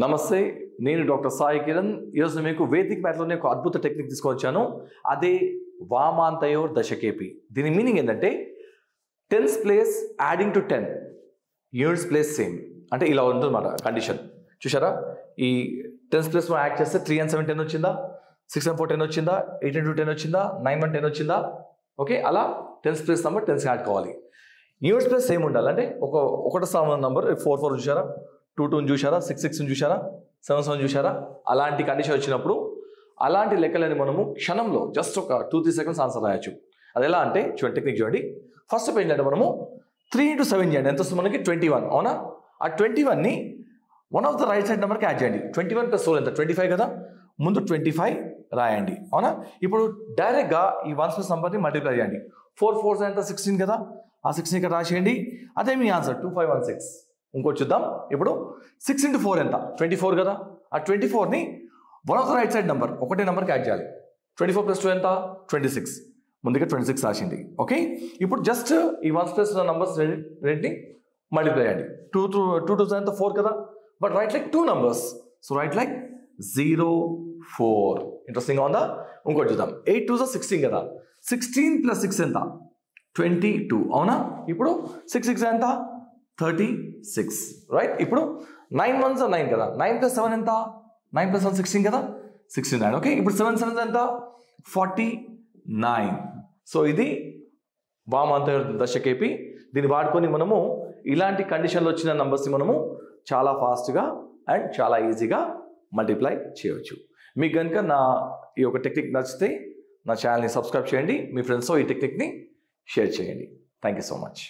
నమస్తే, నేను డాక్టర్ సాయి కిరణ్. ఈరోజు మీకు వేదిక్ మ్యాథ్లోనే ఒక అద్భుత టెక్నిక్ తీసుకొచ్చాను. అదే వామాంతయోర్ దశకేపి. దీని మీనింగ్ ఏంటంటే tens place adding to 10 units place same. అంటే ఇలా ఉంటుందన్నమాట కండిషన్. చూసారా, ఈ టెన్స్ ప్లేస్ యాడ్ చేస్తే 3 and 7 10 వచ్చిందా, 6 and 4 10 వచ్చిందా, 8 and 2 10 వచ్చిందా, 9 and 10 వచ్చిందా. ఓకే, అలా టెన్స్ ప్లేస్ నెంబర్ 10 యాడ్ కావాలి. యూనిట్స్ ప్లేస్ సేమ్ ఉండాలి. అంటే ఒకటి స్థానం నెంబర్ 4 4 చూసారా, 2 2 చూసారా, 6 6 చూసారా, 7 7 చూసారా. అలాంటి కండిషన్ వచ్చినప్పుడు అలాంటి లెక్కలని మనము క్షణంలో జస్ట్ ఒక 2-3 seconds ఆన్సర్ రాయొచ్చు. అది ఎలా అంటే చూడండి, టెక్నిక్ చూడండి. ఫస్ట్ స్టెప్ ఏంటంటే మనము 3 into 7 చేయండి. ఎంత వస్తుంది మనకి? 21. అవునా? ఆ 21ని one of the right side నెంబర్కి యాడ్ చేయండి. 21 + 4 ఎంత? 25 కదా. ముందు 25 రాయండి. అవునా? ఇప్పుడు డైరెక్ట్గా ఈ 1's ప్లస్ నెంబర్ని మల్టిప్లై చేయండి. 4 4 ఎంత? 16 కదా. ఆ 16 ఇక్కడ రాసేయండి. అదే మీ ఆన్సర్ 2516. ఇంకోటి చూద్దాం. ఇప్పుడు 6 into 4 ఎంత? 24 కదా. ఆ 24ని one of the right side number ఒకటే నెంబర్కి యాడ్ చేయాలి. 24 + 2 ఎంత? 26. ముందుగా 26 రాసింది. ఓకే, ఇప్పుడు జస్ట్ ఈ 1's ప్లస్ నెంబర్స్ రెండింటిని మల్టిప్లై చేయండి. 2 2 ఎంత? 4 కదా. But right like 2 numbers. So right like 0 4. ఇంట్రెస్టింగ్గా ఉందా? ఇంకోటి చూద్దాం. 8 2 16 కదా. 16 + 6 ఎంత? 22. అవునా? ఇప్పుడు 6 6 ఎంత? 36. రైట్. ఇప్పుడు 9 1s 9 కదా. 9 + 7 ఎంత? 9 + 1 16 కదా. 69. ఓకే, ఇప్పుడు 7 7 ఎంత? 49. సో ఇది వామాంతయోర్ దశకేపి. దీన్ని వాడుకొని మనము ఇలాంటి కండిషన్లో వచ్చిన నంబర్స్ని మనము చాలా ఫాస్ట్గా అండ్ చాలా ఈజీగా మల్టిప్లై చేయవచ్చు. మీకు కనుక నా ఈ యొక్క టెక్నిక్ నచ్చితే నా ఛానల్ని సబ్స్క్రైబ్ చేయండి. మీ ఫ్రెండ్స్తో ఈ టెక్నిక్ని షేర్ చేయండి. Thank you so much.